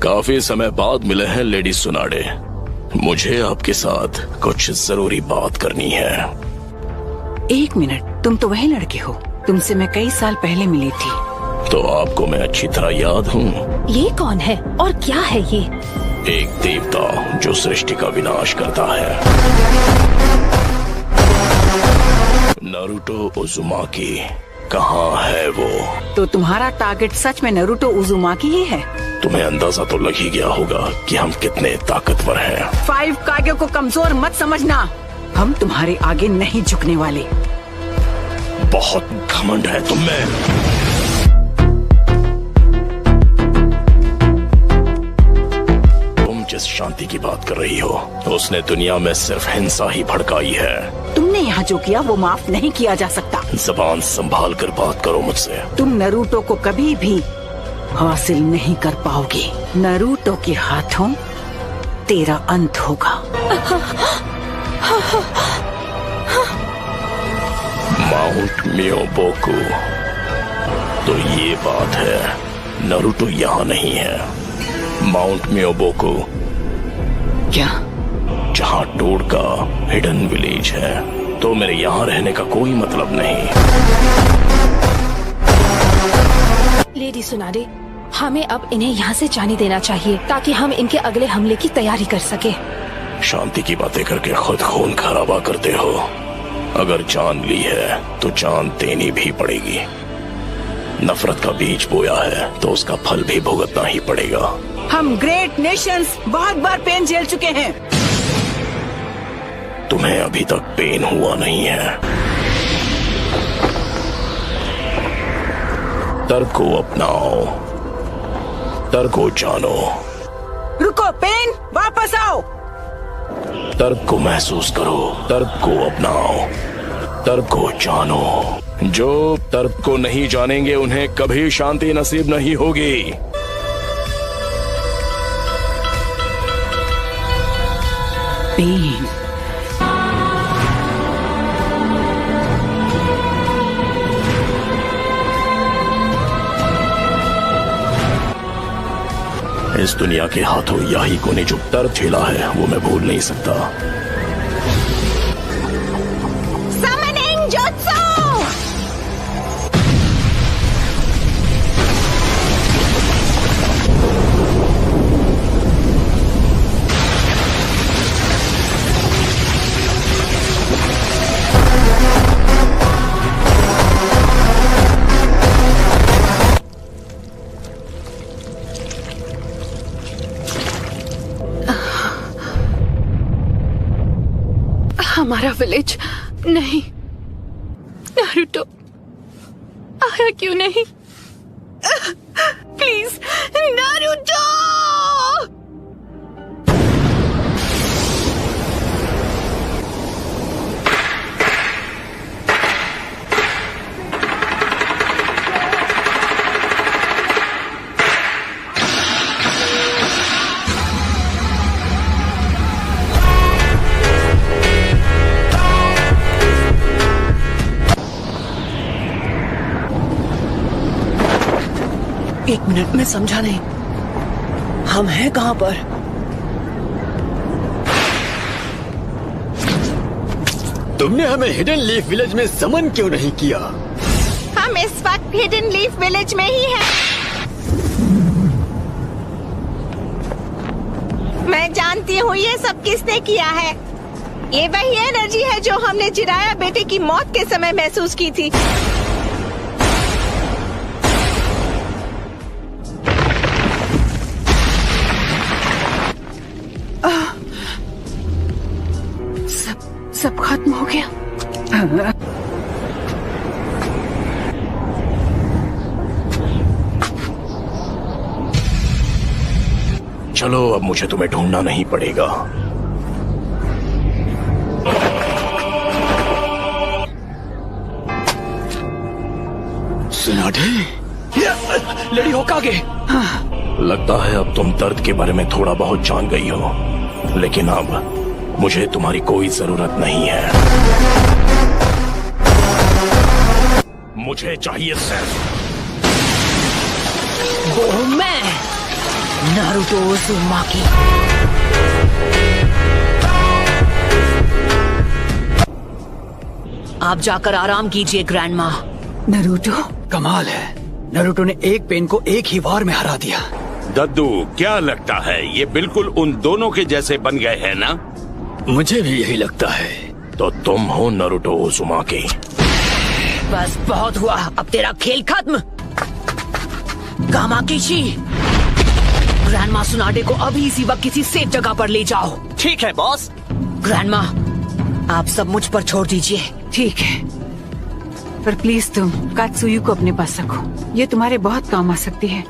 काफी समय बाद मिले हैं लेडी सुनाडे। मुझे आपके साथ कुछ जरूरी बात करनी है। 1 मिनट, तुम तो वही लड़के हो, तुमसे मैं कई साल पहले मिली थी। तो आपको मैं अच्छी तरह याद हूँ। ये कौन है और क्या है ये? एक देवता जो सृष्टि का विनाश करता है। नारुतो उज़ुमाकी कहाँ है वो? तो तुम्हारा टारगेट सच में नारुतो उज़ुमाकी ही है? तुम्हें अंदाजा तो लग ही गया होगा कि हम कितने ताकतवर हैं। 5 कागे को कमजोर मत समझना, हम तुम्हारे आगे नहीं झुकने वाले। बहुत घमंड है तुम में। जिस शांति की बात कर रही हो, उसने दुनिया में सिर्फ हिंसा ही भड़काई है। तुमने यहाँ जो किया वो माफ नहीं किया जा सकता। जबान संभाल कर बात करो मुझसे। तुम नारुतो को कभी भी हासिल नहीं कर पाओगे। नारुतो के हाथों तेरा अंत होगा। माउंट मियोबोकू, तो ये बात है, नारुतो यहाँ नहीं है। माउंट मियोबोकू क्या? जहाँ टोड का हिडन विलेज है, तो मेरे यहाँ रहने का कोई मतलब नहीं। लेडी सुनाडे, हमें अब इन्हें यहाँ से जाने देना चाहिए ताकि हम इनके अगले हमले की तैयारी कर सके। शांति की बातें करके खुद खून खराबा करते हो। अगर जान ली है तो जान देनी भी पड़ेगी। नफरत का बीज बोया है तो उसका फल भी भुगतना ही पड़ेगा। हम ग्रेट नेशंस बहुत बार पेन झेल चुके हैं। तुम्हें अभी तक पेन हुआ नहीं है। तर्क को अपनाओ, तर्क को जानो। रुको पेन, वापस आओ। तर्क को महसूस करो, तर्क को अपनाओ, तर्क को जानो। जो तर्क को नहीं जानेंगे उन्हें कभी शांति नसीब नहीं होगी। पेन, इस दुनिया के हाथों याही को ने जो दर्द झेला है वो मैं भूल नहीं सकता। Summoning Jutsu! हमारा विलेज नहीं। नारुतो आया क्यों नहीं? Please Naruto! एक मिनट, मैं समझा नहीं, हम हैं कहाँ पर? तुमने हमें हिडन लीफ विलेज में समन क्यों नहीं किया? हम इस वक्त हिडन लीफ विलेज में ही हैं। मैं जानती हूँ ये सब किसने किया है। ये वही एनर्जी है जो हमने जिराया बेटे की मौत के समय महसूस की थी। सब खत्म हो गया। चलो अब मुझे तुम्हें ढूंढना नहीं पड़ेगा। सुनाडे, लेडी होकागे, लगता है अब तुम दर्द के बारे में थोड़ा बहुत जान गई हो, लेकिन अब मुझे तुम्हारी कोई जरूरत नहीं है। मुझे चाहिए सिर्फ वो मैं। Naruto Uzumaki. आप जाकर आराम कीजिए ग्रैंडमा। नारुतो, कमाल है, नारुतो ने एक पेन को एक ही वार में हरा दिया। दद्दू, क्या लगता है ये बिल्कुल उन दोनों के जैसे बन गए हैं ना? मुझे भी यही लगता है। तो तुम हो नारुतो उज़ुमाकी। बस बहुत हुआ, अब तेरा खेल खत्म। कामाकिशी, ग्रैंडमा सुनाडे को अभी इसी वक्त किसी सेफ जगह पर ले जाओ। ठीक है बॉस। ग्रैंडमा, आप सब मुझ पर छोड़ दीजिए। ठीक है, पर प्लीज तुम कात्सुयु को अपने पास रखो, ये तुम्हारे बहुत काम आ सकती है।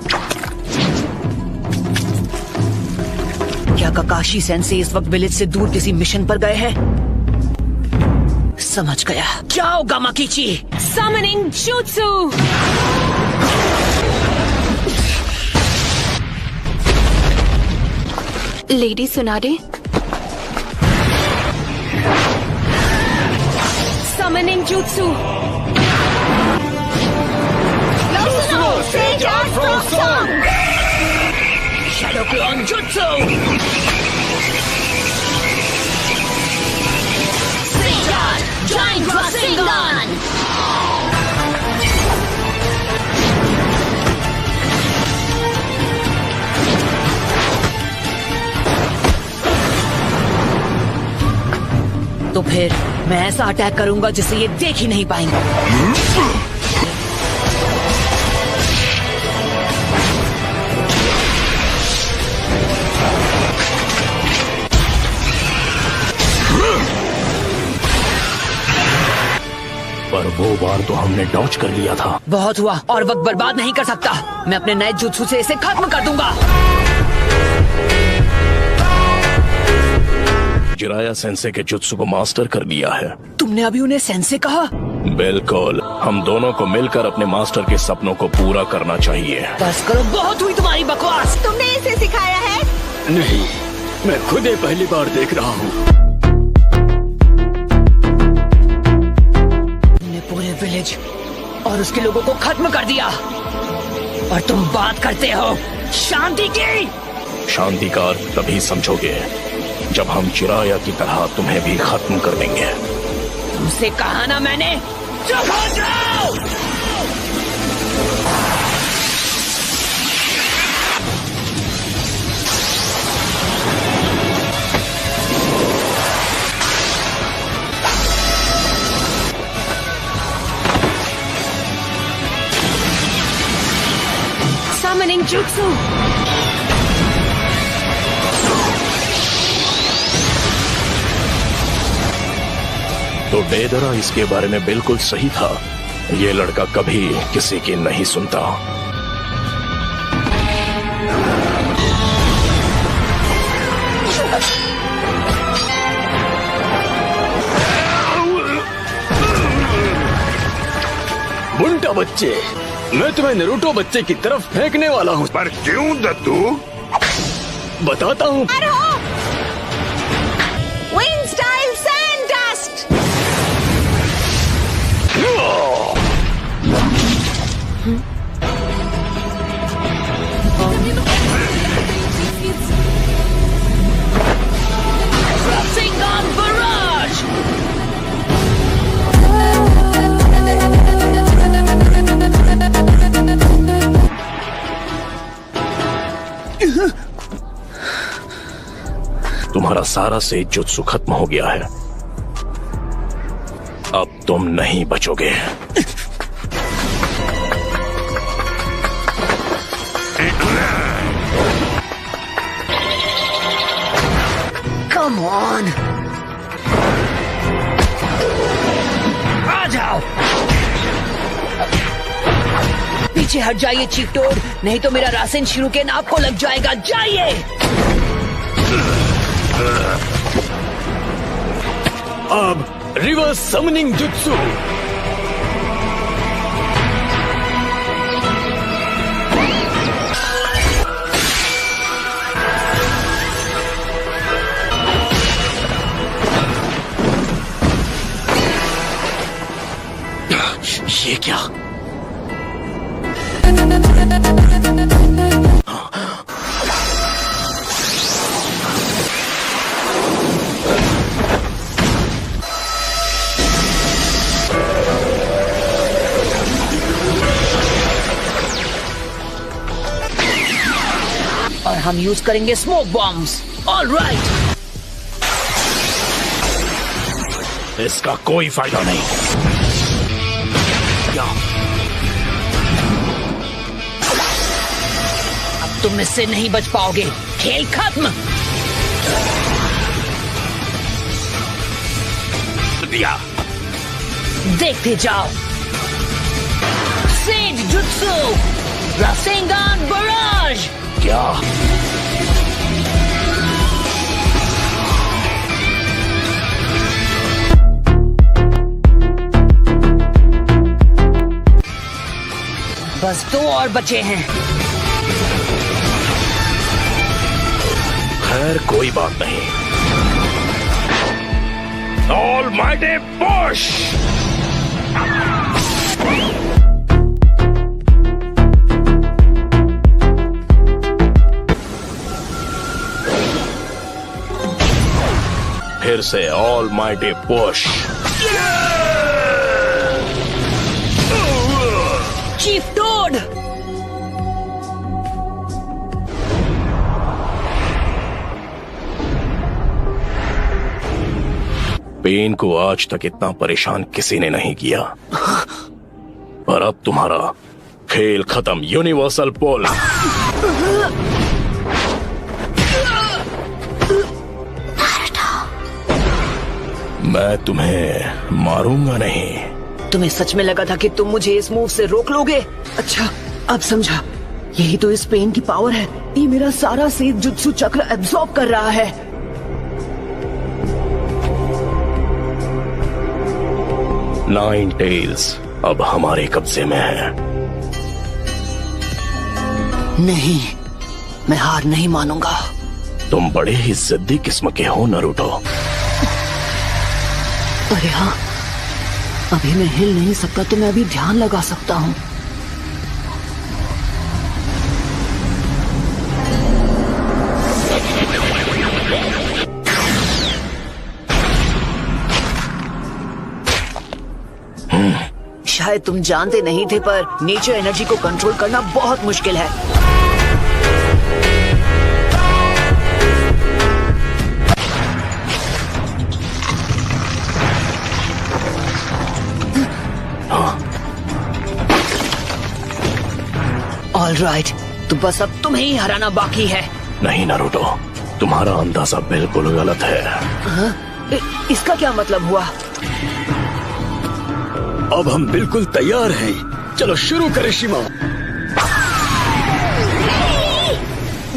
क्या काकाशी सेंसे इस वक्त विलेज से दूर किसी मिशन पर गए हैं? समझ गया, जाओ गामाकिची। Summoning Jutsu! Lady सुनाडे, Summoning Jutsu! Shadow clone jutsu. Giant Rasengan! तो फिर मैं ऐसा अटैक करूंगा जिसे ये देख ही नहीं पाएंगे। पर वो बार तो हमने डॉज कर लिया था। बहुत हुआ, और वक्त बर्बाद नहीं कर सकता। मैं अपने नए जुत्सु से इसे खत्म कर दूंगा। जिराया सेंसे के जुत्सु को मास्टर कर लिया है। तुमने अभी उन्हें सेंसे कहा? बिल्कुल, हम दोनों को मिलकर अपने मास्टर के सपनों को पूरा करना चाहिए। बस करो, बहुत हुई तुम्हारी बकवास। तुमने इसे सिखाया है? नहीं, मैं खुद ही पहली बार देख रहा हूँ। तुमने पूरे विलेज और उसके लोगों को खत्म कर दिया, और तुम बात करते हो शांति की। शांति का अर्थ तभी समझोगे जब हम चिराया की तरह तुम्हें भी खत्म कर देंगे। तुमसे कहा ना मैंने, चुप हो जाओ। Summoning Jutsu! तो डेदरा इसके बारे में बिल्कुल सही था। ये लड़का कभी किसी की नहीं सुनता। बुंटा बच्चे, मैं तुम्हें नारुतो बच्चे की तरफ फेंकने वाला हूँ। पर क्यों दद्दू? बताता हूँ। Wind style sand dust. Rasengan Barrage! तुम्हारा सारा से जुत्सु खत्म हो गया है। अब तुम नहीं बचोगे। Come on! आ जाओ! पीछे हट जाइए चीकटोड, नहीं तो मेरा रासेन शुरू के नाप को लग जाएगा। जाइए! अब रिवर्स समनिंग जुत्सु। ये क्या? और हम यूज करेंगे स्मोक बॉम्ब्स। ऑलराइट। इसका कोई फायदा नहीं। अब तुम इससे नहीं बच पाओगे। खेल खत्म। दिया। देखते जाओ। सेज जुत्सु रासेंगान बराज। क्या? बस 2 और बचे हैं। खैर कोई बात नहीं। Almighty push. फिर से almighty push. Chief toad. Pen को आज तक इतना परेशान किसी ने नहीं किया, पर अब तुम्हारा खेल खत्म। यूनिवर्सल पुल। मैं तुम्हें मारूंगा नहीं। तुम्हें सच में लगा था कि तुम मुझे इस मूव से रोक लोगे? अच्छा, अब समझा। यही तो इस पेन की पावर है। ये मेरा सारा सेज जुत्सु चक्र एब्जॉर्ब कर रहा है। नाइन टेल्स अब हमारे कब्जे में है। नहीं, मैं हार नहीं मानूंगा। तुम बड़े ही जिद्दी किस्म के हो नरूटो। अरे हाँ, अभी मैं हिल नहीं सकता तो मैं अभी ध्यान लगा सकता हूँ। शायद तुम जानते नहीं थे, पर नेचर एनर्जी को कंट्रोल करना बहुत मुश्किल है। ऑलराइट, तो बस अब तुम्हें ही हराना बाकी है। नहीं नरूटो, तुम्हारा अंदाजा बिल्कुल गलत है। इसका क्या मतलब हुआ? अब हम बिल्कुल तैयार हैं। चलो शुरू करें शिमा।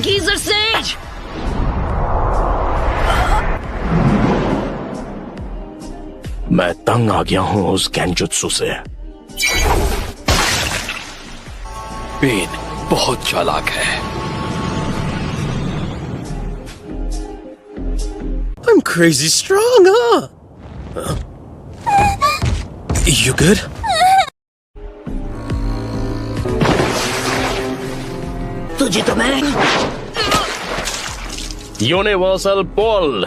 Geyser says. मैं तंग आ गया हूँ उस गेंजुत्सु से। पेन बहुत चालाक है। I'm crazy strong, huh? You good? तुझे तो मैं यूनिवर्सल पुल।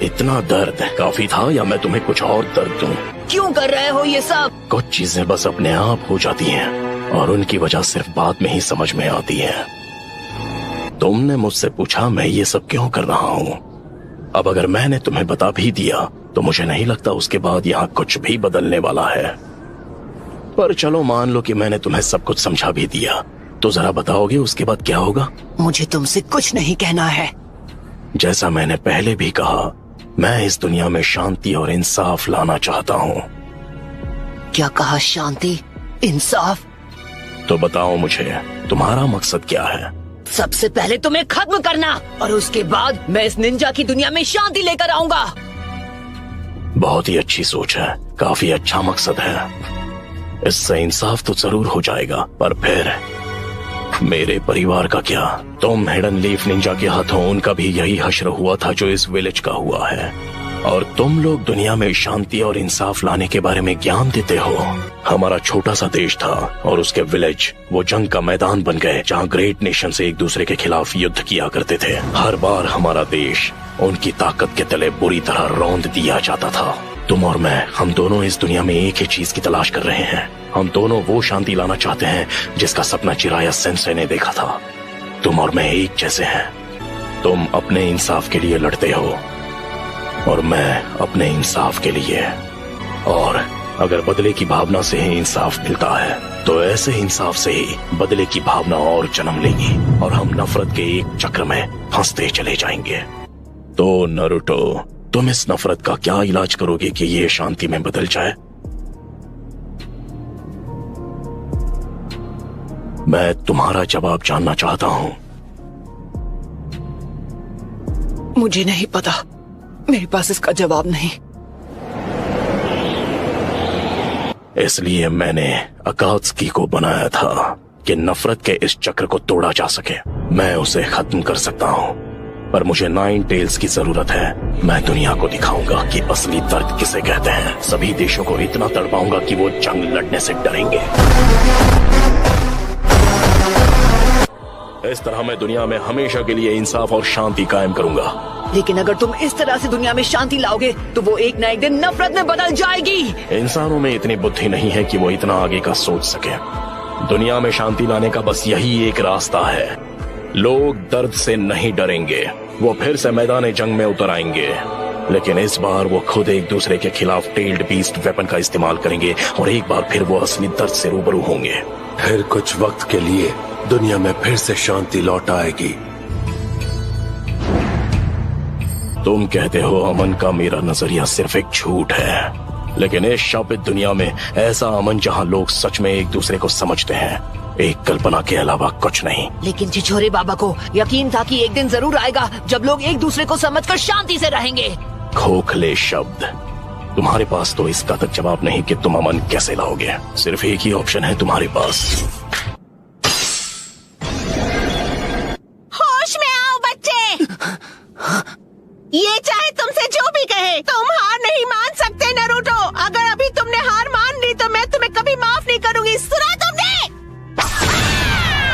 इतना दर्द काफी था या मैं तुम्हें कुछ और दर्द दूं? क्यों कर रहे हो ये सब? कुछ चीजें बस अपने आप हो जाती हैं और उनकी वजह सिर्फ बाद में ही समझ में आती है। तुमने मुझसे पूछा मैं ये सब क्यों कर रहा हूँ। अब अगर मैंने तुम्हें बता भी दिया तो मुझे नहीं लगता उसके बाद यहाँ कुछ भी बदलने वाला है। पर चलो मान लो कि मैंने तुम्हें सब कुछ समझा भी दिया, तो जरा बताओगे उसके बाद क्या होगा? मुझे तुमसे कुछ नहीं कहना है। जैसा मैंने पहले भी कहा, मैं इस दुनिया में शांति और इंसाफ लाना चाहता हूँ। क्या कहा? शांति, इंसाफ? तो बताओ मुझे तुम्हारा मकसद क्या है? सबसे पहले तुम्हें खत्म करना और उसके बाद मैं इस निंजा की दुनिया में शांति लेकर आऊंगा। बहुत ही अच्छी सोच है, काफी अच्छा मकसद है। इससे इंसाफ तो जरूर हो जाएगा, पर फिर मेरे परिवार का क्या? तुम हिडन लीफ निंजा के हाथों उनका भी यही हश्र हुआ था जो इस विलेज का हुआ है, और तुम लोग दुनिया में शांति और इंसाफ लाने के बारे में ज्ञान देते हो। हमारा छोटा सा देश था और उसके विलेज वो जंग का मैदान बन गए जहाँ ग्रेट नेशन से एक दूसरे के खिलाफ युद्ध किया करते थे। हर बार हमारा देश उनकी ताकत के तले बुरी तरह रौंद दिया जाता था। तुम और मैं, हम दोनों इस दुनिया में एक ही चीज की तलाश कर रहे हैं। हम दोनों वो शांति लाना चाहते हैं जिसका सपना चिराया सेंसे ने देखा था। तुम और मैं एक जैसे हैं। तुम अपने इंसाफ के लिए लड़ते हो और मैं अपने इंसाफ के लिए। और अगर बदले की भावना से ही इंसाफ मिलता है तो ऐसे इंसाफ से ही बदले की भावना और जन्म लेगी और हम नफरत के एक चक्र में फंसते चले जाएंगे। तो नारुतो, तुम इस नफरत का क्या इलाज करोगे कि ये शांति में बदल जाए? मैं तुम्हारा जवाब जानना चाहता हूं। मुझे नहीं पता, मेरे पास इसका जवाब नहीं। इसलिए मैंने अकात्सुकी को बनाया था कि नफरत के इस चक्र को तोड़ा जा सके। मैं उसे खत्म कर सकता हूं, पर मुझे 9 टेल्स की जरूरत है। मैं दुनिया को दिखाऊंगा कि असली दर्द किसे कहते हैं। सभी देशों को इतना तड़पाऊंगा कि वो जंग लड़ने से डरेंगे। इस तरह मैं दुनिया में हमेशा के लिए इंसाफ और शांति कायम करूंगा। लेकिन अगर तुम इस तरह से दुनिया में शांति लाओगे तो वो एक ना एक दिन नफरत में बदल जाएगी। इंसानों में इतनी बुद्धि नहीं है कि वो इतना आगे का सोच सके। दुनिया में शांति लाने का बस यही एक रास्ता है। लोग दर्द से नहीं डरेंगे, वो फिर से मैदान जंग में उतर आएंगे, लेकिन इस बार वो खुद एक दूसरे के खिलाफ टेल्ड बीस्ट वेपन का इस्तेमाल करेंगे और एक बार फिर वो असली दर्द से रूबरू होंगे। फिर कुछ वक्त के लिए दुनिया में फिर से शांति लौट आएगी। तुम कहते हो अमन का मेरा नजरिया सिर्फ एक झूठ है, लेकिन इस शापित दुनिया में ऐसा अमन जहां लोग सच में एक दूसरे को समझते हैं, एक कल्पना के अलावा कुछ नहीं। लेकिन छिछोरे बाबा को यकीन था कि एक दिन जरूर आएगा जब लोग एक दूसरे को समझकर शांति से रहेंगे। खोखले शब्द। तुम्हारे पास तो इसका तक जवाब नहीं कि तुम अमन कैसे लाओगे। सिर्फ एक ही ऑप्शन है तुम्हारे पास। होश में आओ बच्चे। ये चाहे तुमसे जो भी कहे, तुम हार नहीं मान सकते नारुतो। अगर अभी तुमने हार मान ली तो मैं तुम्हें कभी माफ नहीं करूंगी। सुना